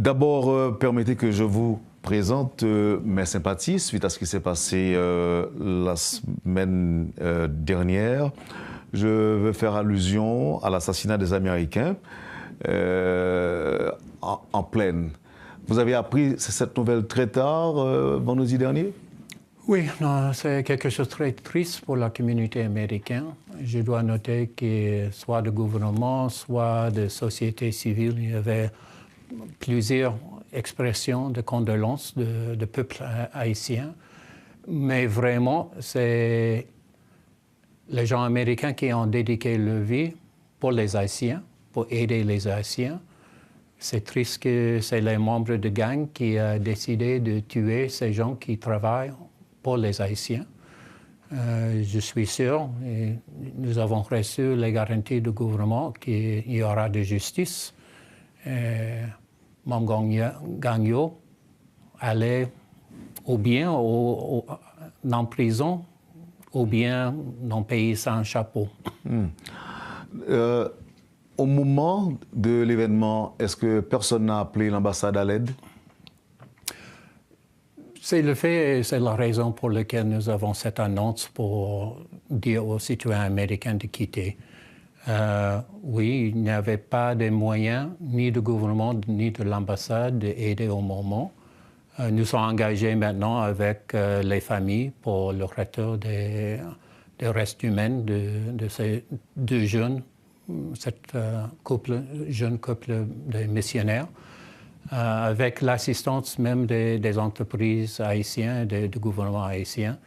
D'abord, permettez que je vous présente mes sympathies suite à ce qui s'est passé la semaine dernière. Je veux faire allusion à l'assassinat des Américains en pleine. Vous avez appris cette nouvelle très tard, vendredi dernier? Oui, c'est quelque chose de très triste pour la communauté américaine. Je dois noter que soit de gouvernement, soit de société civile, il y avait plusieurs expressions de condoléances de peuple haïtien. Mais vraiment, c'est les gens américains qui ont dédié leur vie pour les Haïtiens, pour aider les Haïtiens. C'est triste que c'est les membres de gang qui ont décidé de tuer ces gens qui travaillent pour les Haïtiens. Je suis sûr, et nous avons reçu les garanties du gouvernement qu'il y aura de justice. Mme Gagnon allait ou bien en prison ou bien dans le pays sans chapeau. Au moment de l'événement, est-ce que personne n'a appelé l'ambassade à l'aide? C'est le fait, c'est la raison pour laquelle nous avons cette annonce pour dire aux citoyens américains de quitter. Oui, il n'y avait pas de moyens, ni du gouvernement, ni de l'ambassade d'aider au moment. Nous sommes engagés maintenant avec les familles pour le retour des restes humains de ces deux jeunes, jeune couple de missionnaires. Avec l'assistance même des entreprises haïtiennes et du gouvernement haïtien.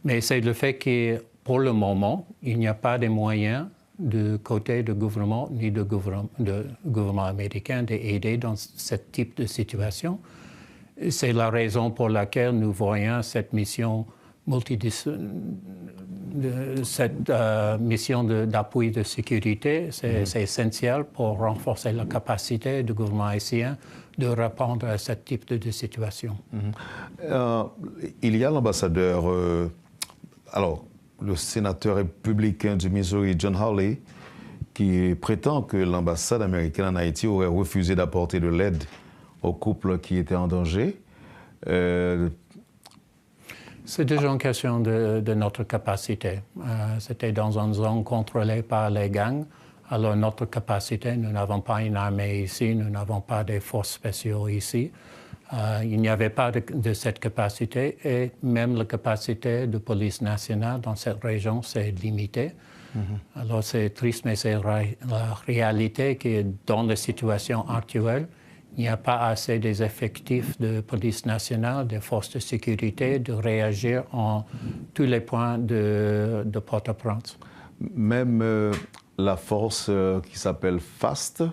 Mais c'est le fait que, pour le moment, il n'y a pas de moyens du côté du gouvernement ni du gouvernement américain d'aider dans ce type de situation. C'est la raison pour laquelle nous voyons cette mission mission d'appui de sécurité, c'est essentiel pour renforcer la capacité du gouvernement haïtien de répondre à ce type de situation. Il y a l'ambassadeur, alors le sénateur républicain du Missouri, John Hawley, qui prétend que l'ambassade américaine en Haïti aurait refusé d'apporter de l'aide aux couples qui étaient en danger. C'est déjà une question de notre capacité. C'était dans une zone contrôlée par les gangs. Alors, notre capacité, nous n'avons pas une armée ici, nous n'avons pas des forces spéciales ici. Il n'y avait pas de cette capacité et même la capacité de police nationale dans cette région, c'est limité. Alors, c'est triste, mais c'est la réalité que dans la situation actuelle, il n'y a pas assez des effectifs de police nationale, des forces de sécurité, de réagir en tous les points de Port-au-Prince. Même la force qui s'appelle FAST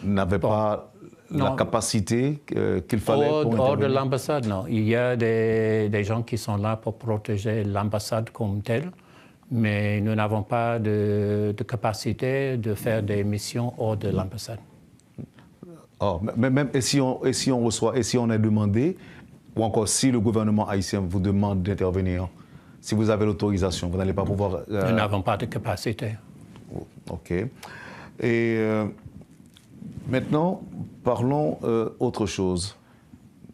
n'avait pas la capacité qu'il fallait pour intervenir. Hors de l'ambassade, non. Il y a des gens qui sont là pour protéger l'ambassade comme telle, mais nous n'avons pas de capacité de faire des missions hors de l'ambassade. Oh, même si on reçoit, et si on est demandé, ou encore si le gouvernement haïtien vous demande d'intervenir, si vous avez l'autorisation, vous n'allez pas pouvoir... Nous n'avons pas de capacité. OK. Et maintenant, parlons autre chose.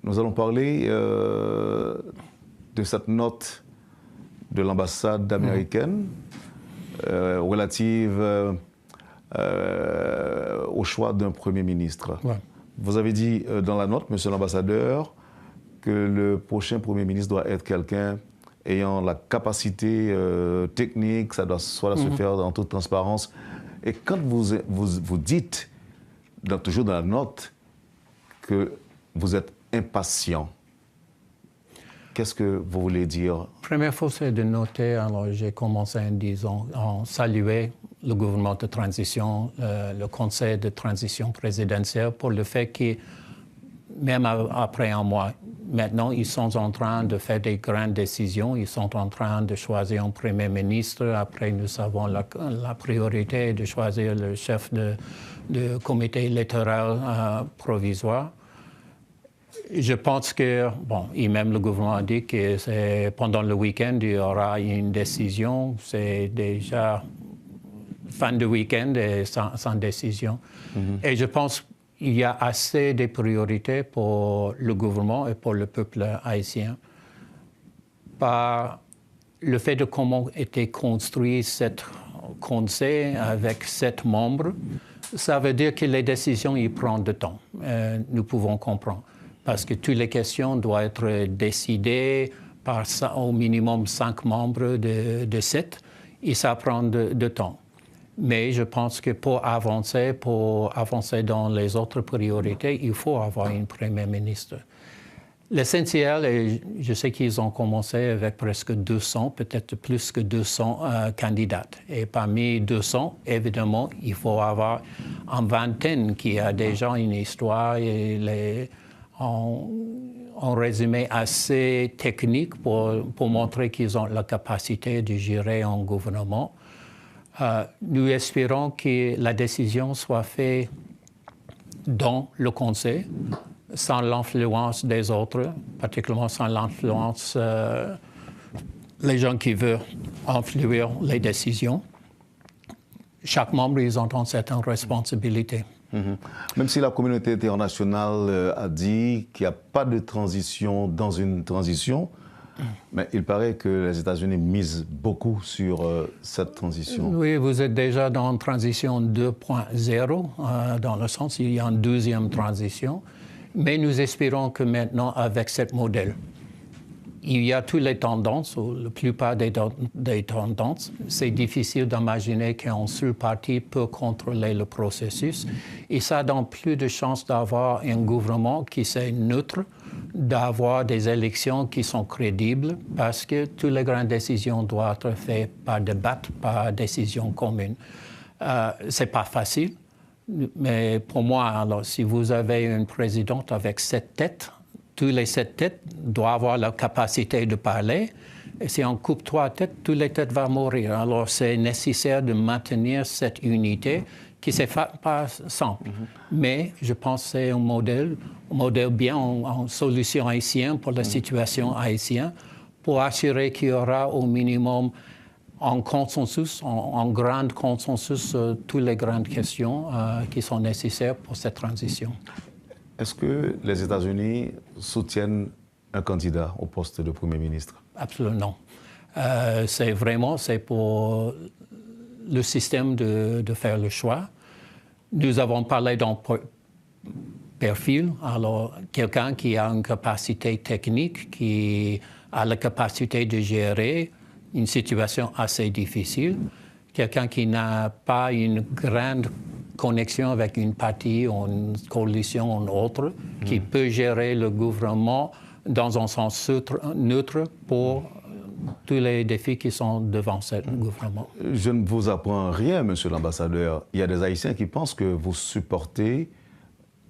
Nous allons parler de cette note de l'ambassade américaine relative... au choix d'un Premier ministre. Ouais. Vous avez dit dans la note, Monsieur l'ambassadeur, que le prochain Premier ministre doit être quelqu'un ayant la capacité technique, ça doit se faire en toute transparence. Et quand vous dites, toujours dans la note, que vous êtes impatient, qu'est-ce que vous voulez dire? Première chose, c'est de noter, alors j'ai commencé en saluer le gouvernement de transition, le conseil de transition présidentielle pour le fait que, même après un mois, maintenant, ils sont en train de faire des grandes décisions. Ils sont en train de choisir un premier ministre. Après, nous avons la priorité de choisir le chef de comité électoral provisoire. Je pense que, et même le gouvernement a dit que pendant le week-end, il y aura une décision. C'est déjà fin de week-end et sans décision. Et je pense il y a assez de priorités pour le gouvernement et pour le peuple haïtien. Par le fait de comment était construit ce conseil avec 7 membres, ça veut dire que les décisions y prennent du temps. Nous pouvons comprendre. Parce que toutes les questions doivent être décidées par au minimum 5 membres de 7 et ça prend du temps. Mais je pense que pour avancer dans les autres priorités, il faut avoir un Premier ministre. L'essentiel, et je sais qu'ils ont commencé avec presque 200, peut-être plus que 200 candidats. Et parmi 200, évidemment, il faut avoir une vingtaine qui a déjà une histoire et en résumé assez technique pour montrer qu'ils ont la capacité de gérer un gouvernement. Nous espérons que la décision soit faite dans le Conseil, sans l'influence des autres, particulièrement sans l'influence les gens qui veulent influer les décisions. Chaque membre, ils ont une certaine responsabilité. Même si la communauté internationale a dit qu'il n'y a pas de transition dans une transition, mais il paraît que les États-Unis misent beaucoup sur cette transition. Oui, vous êtes déjà dans une transition 2.0, dans le sens où il y a une deuxième transition. Mais nous espérons que maintenant, avec ce modèle, il y a toutes les tendances, ou la plupart des tendances. C'est difficile d'imaginer qu'un seul parti peut contrôler le processus. Et ça donne plus de chances d'avoir un gouvernement qui est neutre, d'avoir des élections qui sont crédibles, parce que toutes les grandes décisions doivent être faites par débat, par décision commune. Ce n'est pas facile. Mais pour moi, alors, si vous avez une présidente avec 7 têtes, tous les 7 têtes doivent avoir la capacité de parler. Et si on coupe 3 têtes, toutes les têtes vont mourir. Alors, c'est nécessaire de maintenir cette unité qui n'est pas simple. Mais je pense que c'est un modèle bien, une solution haïtienne pour la situation haïtienne, pour assurer qu'il y aura au minimum en consensus, en grand consensus sur toutes les grandes questions qui sont nécessaires pour cette transition. Est-ce que les États-Unis soutiennent un candidat au poste de Premier ministre? Absolument. C'est pour le système de faire le choix. Nous avons parlé d'un profil, alors quelqu'un qui a une capacité technique, qui a la capacité de gérer une situation assez difficile, quelqu'un qui n'a pas une grande connexion avec une partie ou une coalition ou une autre, qui peut gérer le gouvernement dans un sens neutre pour tous les défis qui sont devant ce gouvernement. Je ne vous apprends rien, monsieur l'ambassadeur. Il y a des Haïtiens qui pensent que vous supportez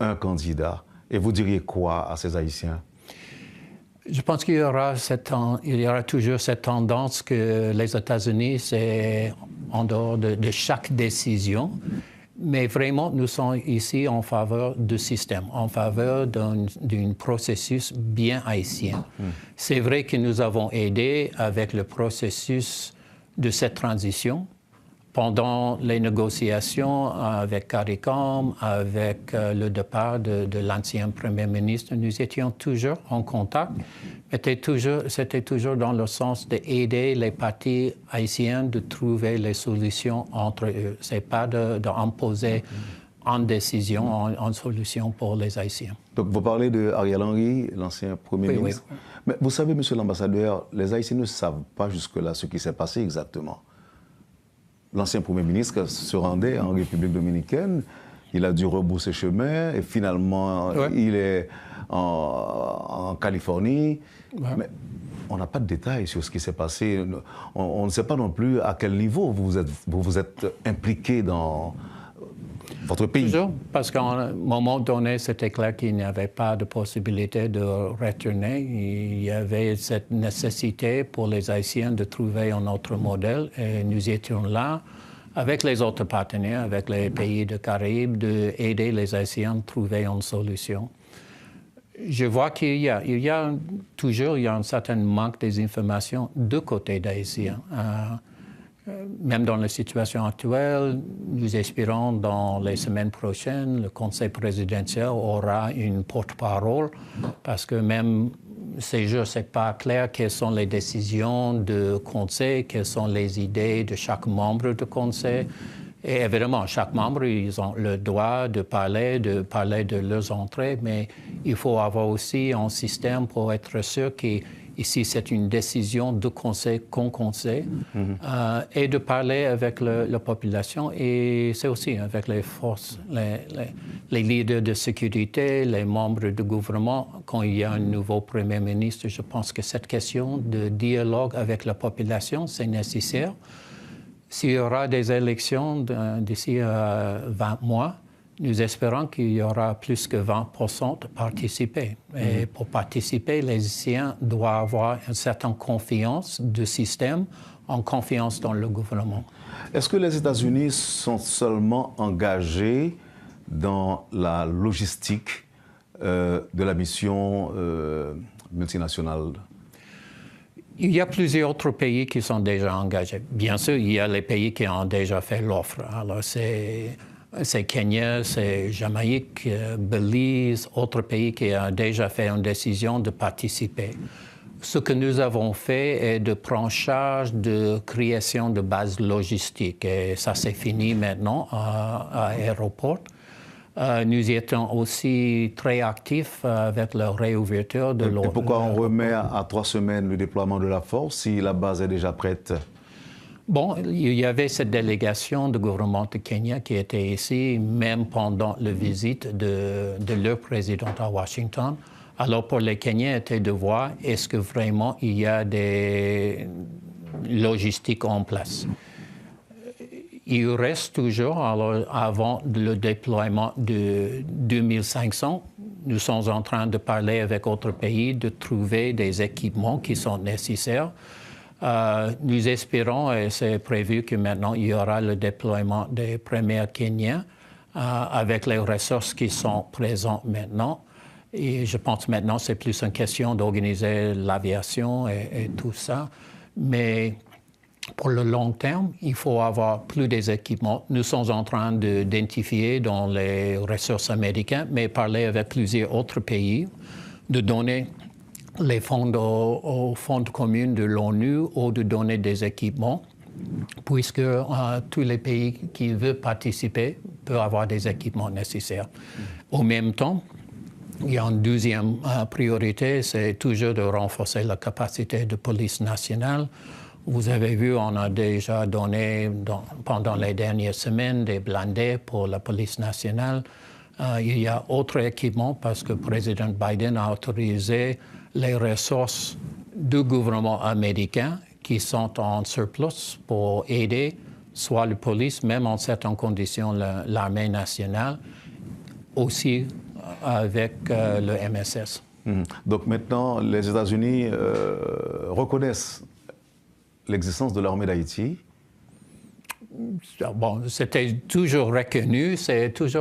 un candidat. Et vous diriez quoi à ces Haïtiens? Je pense qu'il y aura toujours cette tendance que les États-Unis, c'est en dehors de chaque décision. Mais vraiment, nous sommes ici en faveur du système, en faveur d'un processus bien haïtien. C'est vrai que nous avons aidé avec le processus de cette transition. Pendant les négociations avec CARICOM, avec le départ de l'ancien Premier ministre, nous étions toujours en contact. C'était toujours dans le sens d'aider les partis haïtiens de trouver les solutions entre eux. Ce n'est pas d'imposer une décision, une solution pour les Haïtiens. Donc vous parlez de Ariel Henry, l'ancien Premier ministre. Oui. Mais vous savez, monsieur l'ambassadeur, les Haïtiens ne savent pas jusque-là ce qui s'est passé exactement. L'ancien Premier ministre se rendait en République dominicaine, il a dû rebourser chemin et finalement il est en Californie. Ouais. Mais on n'a pas de détails sur ce qui s'est passé. On ne sait pas non plus à quel niveau vous vous êtes impliqué dans votre pays. Toujours, parce qu'à un moment donné, c'était clair qu'il n'y avait pas de possibilité de retourner. Il y avait cette nécessité pour les Haïtiens de trouver un autre modèle. Et nous étions là, avec les autres partenaires, avec les pays de Caraïbes, d'aider les Haïtiens à trouver une solution. Je vois qu'il y a toujours un certain manque des informations du côté des Haïtiens. Même dans la situation actuelle, nous espérons dans les semaines prochaines, le Conseil présidentiel aura une porte-parole parce que même ces jours, ce n'est pas clair quelles sont les décisions du Conseil, quelles sont les idées de chaque membre du Conseil. Et évidemment, chaque membre, ils ont le droit de parler de leurs entrées, mais il faut avoir aussi un système pour être sûr qu'ici, c'est une décision du conseil qu'on conseille et de parler avec la population. Et c'est aussi avec les forces, les leaders de sécurité, les membres du gouvernement. Quand il y a un nouveau premier ministre, je pense que cette question de dialogue avec la population, c'est nécessaire. S'il y aura des élections d'ici 20 mois, nous espérons qu'il y aura plus que 20% de participer. Et pour participer, les Haïtiens doivent avoir une certaine confiance du système, en confiance dans le gouvernement. Est-ce que les États-Unis sont seulement engagés dans la logistique de la mission multinationale ? Il y a plusieurs autres pays qui sont déjà engagés. Bien sûr, il y a les pays qui ont déjà fait l'offre. Alors, c'est Kenya, c'est Jamaïque, Belize, autres pays qui ont déjà fait une décision de participer. Ce que nous avons fait est de prendre en charge de création de bases logistiques. Et ça, c'est fini maintenant à l'aéroport. Nous étions aussi très actifs avec la réouverture de l'eau. Et pourquoi on remet à 3 semaines le déploiement de la force si la base est déjà prête? Bon, il y avait cette délégation du gouvernement de Kenya qui était ici, même pendant la visite de leur président à Washington. Alors, pour les Kenyans, c'était de voir est-ce que vraiment il y a des logistiques en place. Il reste toujours, alors, avant le déploiement de 2500, nous sommes en train de parler avec d'autres pays, de trouver des équipements qui sont nécessaires. Nous espérons, et c'est prévu que maintenant il y aura le déploiement des premiers Kenyans avec les ressources qui sont présentes maintenant. Et je pense maintenant c'est plus une question d'organiser l'aviation et tout ça. Mais pour le long terme, il faut avoir plus des équipements. Nous sommes en train d'identifier dans les ressources américaines, mais parler avec plusieurs autres pays, de donner les fonds aux fonds communs de l'ONU ou de donner des équipements, puisque tous les pays qui veulent participer peuvent avoir des équipements nécessaires. Au même temps, il y a une deuxième priorité, c'est toujours de renforcer la capacité de police nationale. Vous avez vu, on a déjà donné pendant les dernières semaines des blindés pour la police nationale. Il y a autres équipements parce que le président Biden a autorisé les ressources du gouvernement américain qui sont en surplus pour aider soit la police, même en certaines conditions l'armée nationale, aussi avec le MSS. Donc maintenant, les États-Unis reconnaissent l'existence de l'armée d'Haïti? Bon, c'était toujours reconnu,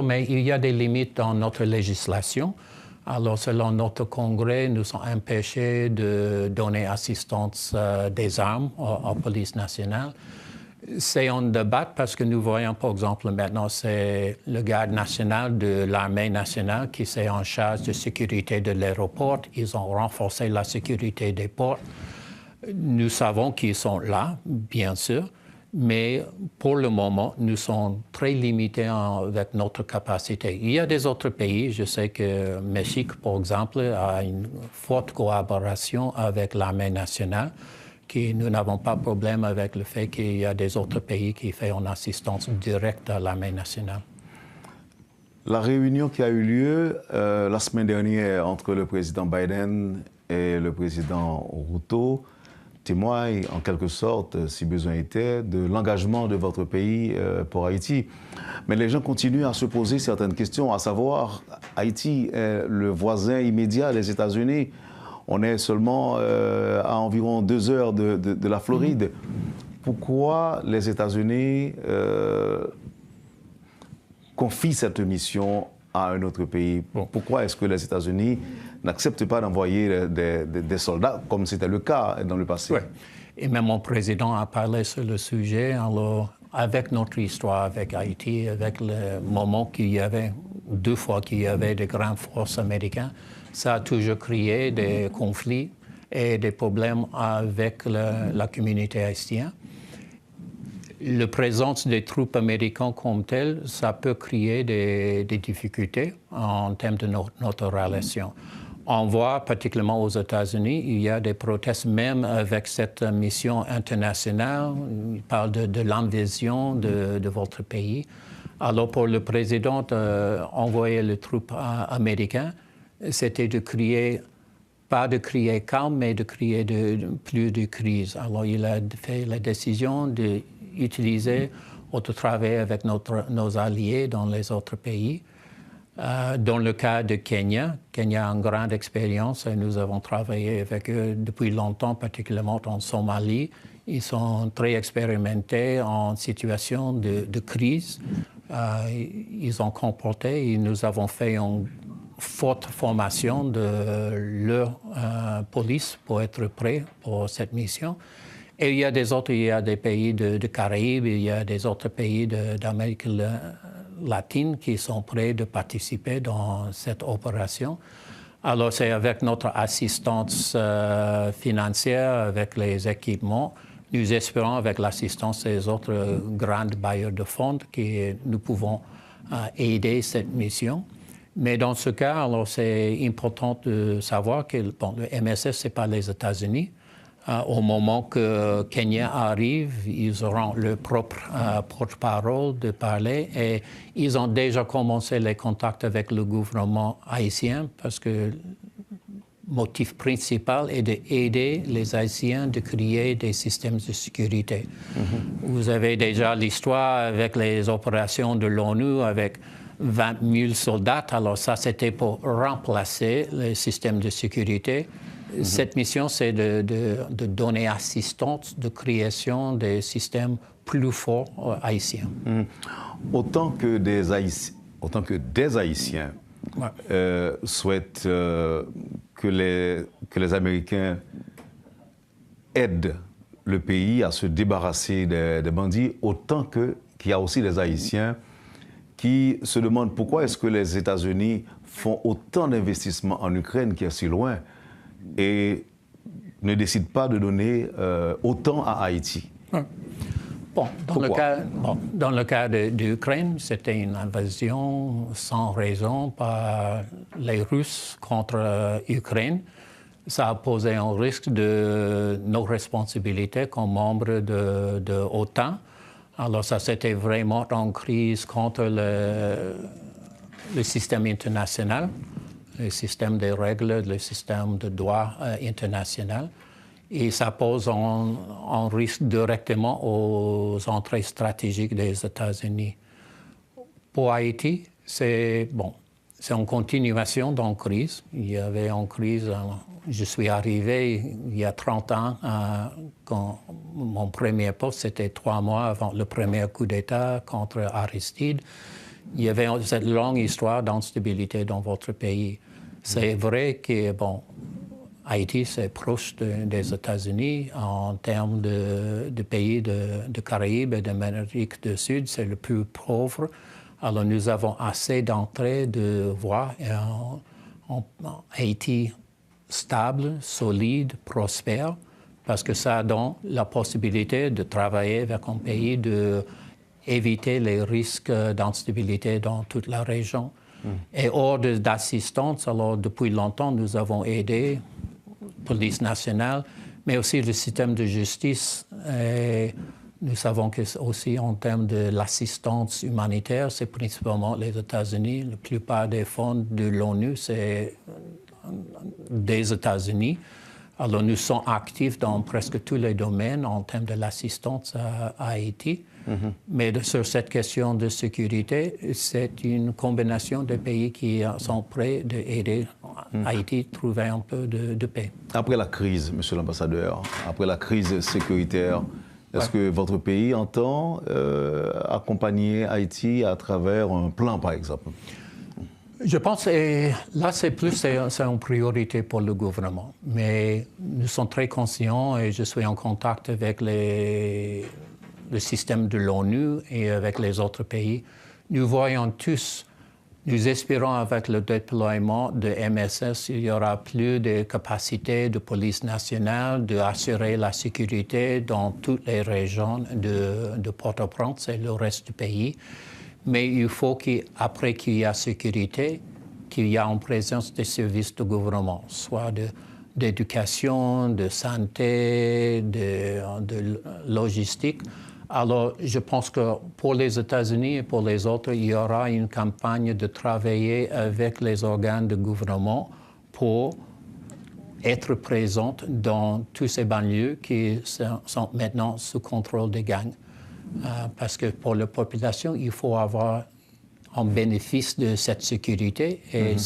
mais il y a des limites dans notre législation. Alors, selon notre Congrès, nous sommes empêchés de donner assistance des armes à la police nationale. C'est un débat parce que nous voyons, par exemple, maintenant, c'est le garde national de l'armée nationale qui est en charge de sécurité de l'aéroport. Ils ont renforcé la sécurité des ports. Nous savons qu'ils sont là, bien sûr, mais pour le moment, nous sommes très limités avec notre capacité. Il y a des autres pays, je sais que le Mexique, par exemple, a une forte collaboration avec l'armée nationale, nous n'avons pas de problème avec le fait qu'il y a des autres pays qui font une assistance directe à l'armée nationale. La réunion qui a eu lieu la semaine dernière entre le président Biden et le président Ruto témoigne en quelque sorte, si besoin était, de l'engagement de votre pays pour Haïti. Mais les gens continuent à se poser certaines questions, à savoir, Haïti est le voisin immédiat des États-Unis. On est seulement à environ 2 heures de la Floride. Pourquoi les États-Unis confient cette mission à un autre pays? Pourquoi est-ce que les États-Unis n'acceptent pas d'envoyer des soldats, comme c'était le cas dans le passé? Oui. Et même mon président a parlé sur le sujet. Alors, avec notre histoire avec Haïti, avec le moment qu'il y avait, 2 fois qu'il y avait des grandes forces américaines, ça a toujours créé des conflits et des problèmes avec la communauté haïtienne. La présence des troupes américaines comme telles, ça peut créer des difficultés en termes de notre relation. On voit particulièrement aux États-Unis, il y a des protestes même avec cette mission internationale. Il parle de l'invasion de votre pays. Alors pour le président, envoyer les troupes américaines, c'était de créer, pas de créer calme, mais de créer plus de crise. Alors il a fait la décision d'utiliser ou de travailler avec nos alliés dans les autres pays. Dans le cas de Kenya, Kenya a une grande expérience et nous avons travaillé avec eux depuis longtemps, particulièrement en Somalie. Ils sont très expérimentés en situation de crise. Ils ont comporté et nous avons fait une forte formation de leur police pour être prêts pour cette mission. Et il y a des pays de Caraïbes, il y a des autres pays d'Amérique latine qui sont prêts de participer dans cette opération. Alors c'est avec notre assistance financière, avec les équipements, nous espérons avec l'assistance des autres grands bailleurs de fonds que nous pouvons aider cette mission. Mais dans ce cas, alors c'est important de savoir que le MSF, ce n'est pas les États-Unis. Au moment que Kenya arrive, ils auront leur propre porte-parole de parler et ils ont déjà commencé les contacts avec le gouvernement haïtien parce que le motif principal est d'aider les Haïtiens de créer des systèmes de sécurité. Vous avez déjà l'histoire avec les opérations de l'ONU avec 20 000 soldats. Alors ça, c'était pour remplacer les systèmes de sécurité. Cette mission, c'est de donner assistance de création des systèmes plus forts haïtiens. Autant que des Haïtiens ouais. Souhaitent que les Américains aident le pays à se débarrasser des bandits, autant qu'il y a aussi des Haïtiens qui se demandent pourquoi est-ce que les États-Unis font autant d'investissements en Ukraine qui est si loin et ne décide pas de donner autant à Haïti. Bon, dans le cas de l'Ukraine, c'était une invasion sans raison par les Russes contre l'Ukraine. Ça a posé un risque de nos responsabilités comme membres de l'OTAN. Alors ça, c'était vraiment une crise contre le système international, le système des règles, le système de droit international. Et ça pose un risque directement aux entrées stratégiques des États-Unis. Pour Haïti, c'est une continuation d'une crise. Il y avait une crise, je suis arrivé il y a 30 ans, quand mon premier poste, c'était 3 mois avant le premier coup d'État contre Aristide. Il y avait cette longue histoire d'instabilité dans votre pays. C'est vrai que, Haïti, c'est proche des États-Unis en termes de pays de Caraïbes et d'Amérique du Sud. C'est le plus pauvre. Alors, nous avons assez d'entrées de voir un Haïti stable, solide, prospère, parce que ça donne la possibilité de travailler avec un pays, d'éviter les risques d'instabilité dans toute la région. Et hors d'assistance, alors depuis longtemps, nous avons aidé la police nationale, mais aussi le système de justice. Et nous savons que aussi en termes de l'assistance humanitaire, c'est principalement les États-Unis. La plupart des fonds de l'ONU, c'est des États-Unis. Alors nous sommes actifs dans presque tous les domaines en termes de l'assistance à Haïti. Mais sur cette question de sécurité, c'est une combinaison de pays qui sont prêts d'aider Haïti à trouver un peu de paix. Après la crise, Monsieur l'ambassadeur, après la crise sécuritaire, est-ce que votre pays entend accompagner Haïti à travers un plan, par exemple? Je pense que là, c'est une priorité pour le gouvernement. Mais nous sommes très conscients et je suis en contact avec le système de l'ONU et avec les autres pays. Nous voyons tous, nous espérons avec le déploiement de MSS, il y aura plus de capacités de police nationale d'assurer la sécurité dans toutes les régions de Port-au-Prince et le reste du pays. Mais il faut qu'après qu'il y a sécurité, qu'il y a une présence des services de gouvernement, soit d'éducation, de santé, de logistique. Alors, je pense que pour les États-Unis et pour les autres, il y aura une campagne de travailler avec les organes de gouvernement pour être présente dans tous ces banlieues qui sont maintenant sous contrôle des gangs. Parce que pour la population, il faut avoir un bénéfice de cette sécurité et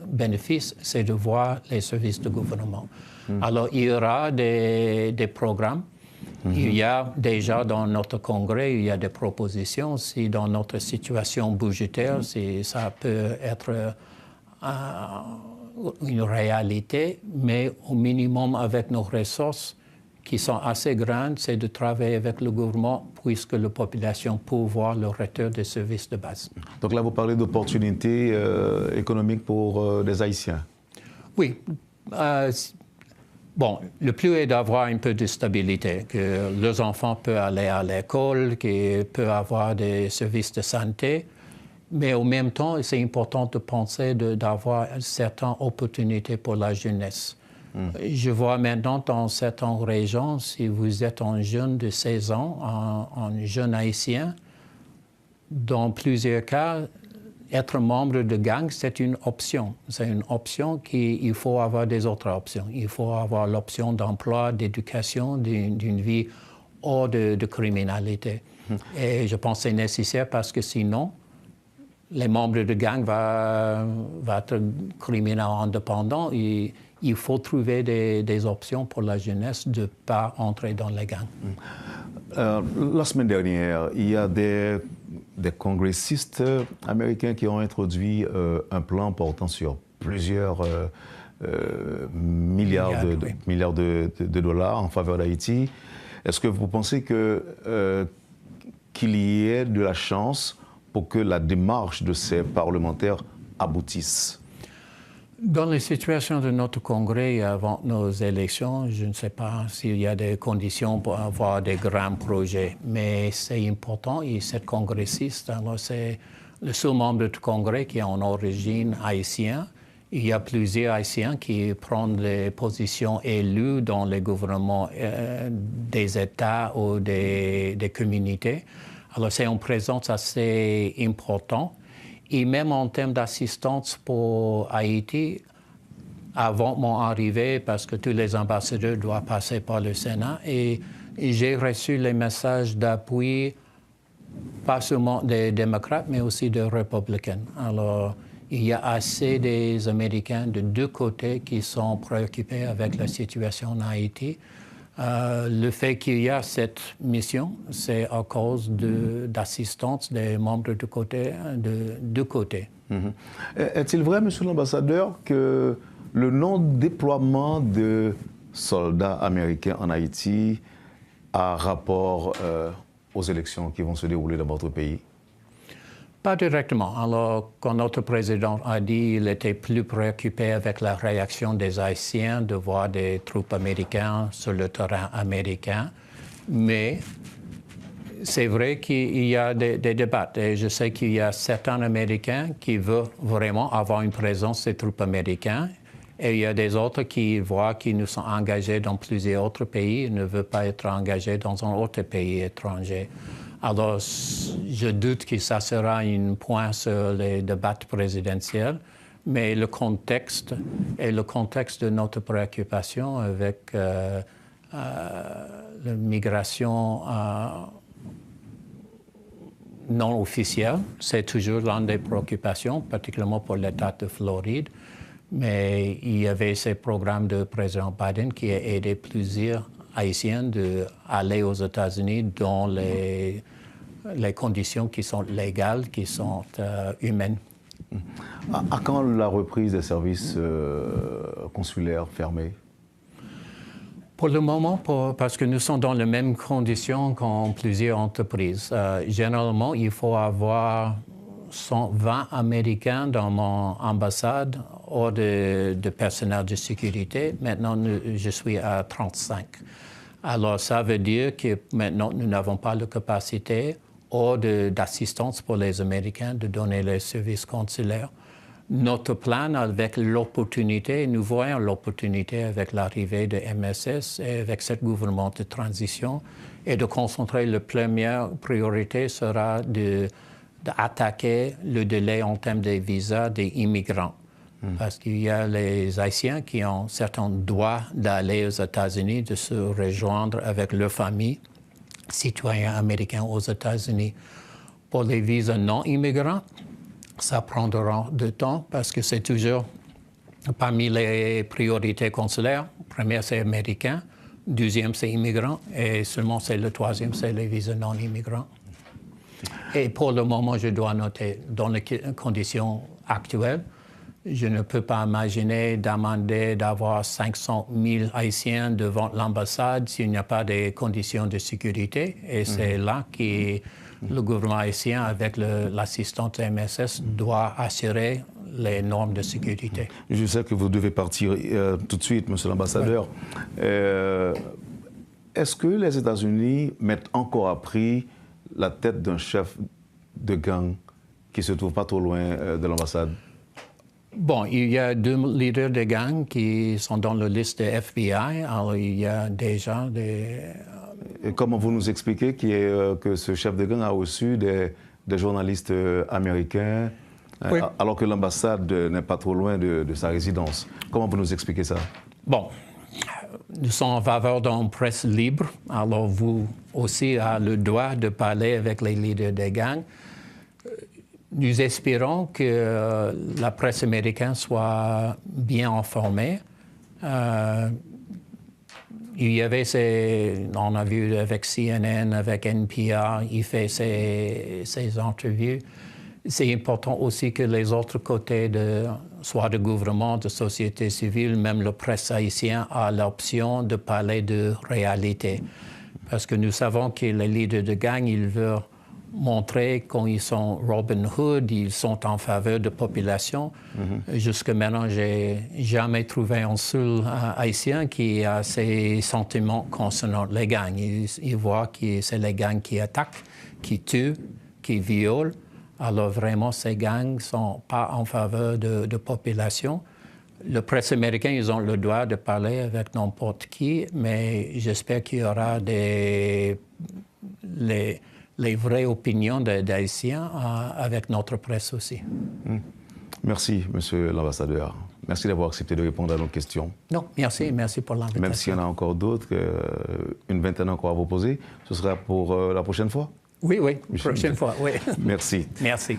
bénéfice, c'est de voir les services de gouvernement. Alors, il y aura des programmes. Il y a déjà dans notre congrès, il y a des propositions. Si dans notre situation budgétaire, si ça peut être une réalité, mais au minimum avec nos ressources, qui sont assez grandes, c'est de travailler avec le gouvernement puisque la population peut voir le retour des services de base. Donc là, vous parlez d'opportunités économiques pour des Haïtiens. Oui. Bon, le plus est d'avoir un peu de stabilité, que les enfants peuvent aller à l'école, qu'ils peuvent avoir des services de santé, mais en même temps, c'est important de penser d'avoir certaines opportunités pour la jeunesse. Je vois maintenant dans certaines régions, si vous êtes un jeune de 16 ans, un jeune haïtien, dans plusieurs cas, être membre de gang, c'est une option. C'est une option qu'il faut avoir des autres options. Il faut avoir l'option d'emploi, d'éducation, d'une vie hors de criminalité. Et je pense que c'est nécessaire parce que sinon, les membres de gang vont être criminels indépendants. Il faut trouver des options pour la jeunesse de ne pas entrer dans les gangs. La semaine dernière, il y a des congressistes américains qui ont introduit un plan portant sur plusieurs milliards de dollars en faveur d'Haïti. Est-ce que vous pensez qu'il y ait de la chance pour que la démarche de ces parlementaires aboutisse? Dans les situations de notre Congrès avant nos élections, je ne sais pas s'il y a des conditions pour avoir des grands projets, mais c'est important. Et cette congressiste, alors c'est le seul membre du Congrès qui est en origine haïtienne. Il y a plusieurs Haïtiens qui prennent des positions élues dans les gouvernements des États ou des communautés. Alors c'est une présence assez importante. Et même en termes d'assistance pour Haïti, avant mon arrivée, parce que tous les ambassadeurs doivent passer par le Sénat, et j'ai reçu les messages d'appui, pas seulement des démocrates, mais aussi des républicains. Alors, il y a assez des Américains de deux côtés qui sont préoccupés avec la situation en Haïti. Le fait qu'il y a cette mission, c'est à cause d'assistance des membres de deux côtés. Est-il vrai, monsieur l'ambassadeur, que le non-déploiement de soldats américains en Haïti a rapport aux élections qui vont se dérouler dans votre pays? Pas directement. Alors, quand notre président a dit qu'il était plus préoccupé avec la réaction des Haïtiens de voir des troupes américaines sur le terrain américain, mais c'est vrai qu'il y a des débats. Et je sais qu'il y a certains Américains qui veulent vraiment avoir une présence des troupes américaines. Et il y a des autres qui voient qu'ils nous sont engagés dans plusieurs autres pays et ne veulent pas être engagés dans un autre pays étranger. Alors, je doute que ça sera un point sur les débats présidentiels, mais le contexte est le contexte de notre préoccupation avec la migration non officielle. C'est toujours l'une des préoccupations, particulièrement pour l'État de Floride. Mais il y avait ces programmes de président Biden qui a aidé plusieurs Haïtiens d'aller aux États-Unis dans les conditions qui sont légales, qui sont humaines. À quand la reprise des services consulaires fermés? Pour le moment, parce que nous sommes dans les mêmes conditions qu'en plusieurs entreprises. Généralement, il faut avoir 120 Américains dans mon ambassade hors de personnel de sécurité. Maintenant, je suis à 35. Alors, ça veut dire que maintenant, nous n'avons pas la capacité hors d'assistance pour les Américains de donner les services consulaires. Notre plan avec l'opportunité, nous voyons l'opportunité avec l'arrivée de MSS et avec ce gouvernement de transition, et de concentrer la première priorité sera d'attaquer le délai en termes des visas des immigrants. Parce qu'il y a les Haïtiens qui ont certains droits d'aller aux États-Unis, de se rejoindre avec leur famille, citoyens américains aux États-Unis. Pour les visas non immigrants, ça prendra du temps parce que c'est toujours parmi les priorités consulaires. Première, c'est américain. Deuxième, c'est immigrant. Et seulement, c'est le troisième, c'est les visas non immigrants. Et pour le moment, je dois noter, dans les conditions actuelles, je ne peux pas imaginer demander d'avoir 500 000 Haïtiens devant l'ambassade s'il n'y a pas de conditions de sécurité. Et c'est là que le gouvernement haïtien, avec l'assistante MSS, doit assurer les normes de sécurité. Je sais que vous devez partir tout de suite, monsieur l'ambassadeur. Ouais. Est-ce que les États-Unis mettent encore à prix la tête d'un chef de gang qui ne se trouve pas trop loin de l'ambassade? Bon, il y a 2 leaders de gang qui sont dans la liste de FBI. Alors, il y a déjà des... Et comment vous nous expliquez que ce chef de gang a reçu des journalistes américains, oui, alors que l'ambassade n'est pas trop loin de sa résidence? Comment vous nous expliquez ça? Bon, nous sommes en faveur d'une presse libre. Alors, vous aussi avez le droit de parler avec les leaders des gangs. Nous espérons que la presse américaine soit bien informée. Il y avait on a vu avec CNN, avec NPR, il fait ces entrevues. C'est important aussi que les autres côtés, soit de gouvernement, de société civile, même la presse haïtienne, a l'option de parler de réalité. Parce que nous savons que les leaders de gang, ils veulent montrer quand ils sont Robin Hood, ils sont en faveur de la population. Jusqu'à maintenant, je n'ai jamais trouvé un seul Haïtien qui a ces sentiments concernant les gangs. Ils voient que c'est les gangs qui attaquent, qui tuent, qui violent. Alors vraiment, ces gangs ne sont pas en faveur de la population. La presse américaine, ils ont le droit de parler avec n'importe qui, mais j'espère qu'il y aura les vraies opinions des Haïtiens avec notre presse aussi. Merci, monsieur l'ambassadeur. Merci d'avoir accepté de répondre à nos questions. Non, merci pour l'invitation. Même s'il y en a encore d'autres, une vingtaine encore à vous poser, ce sera pour la prochaine fois? Oui, prochaine fois, oui. Merci. Merci.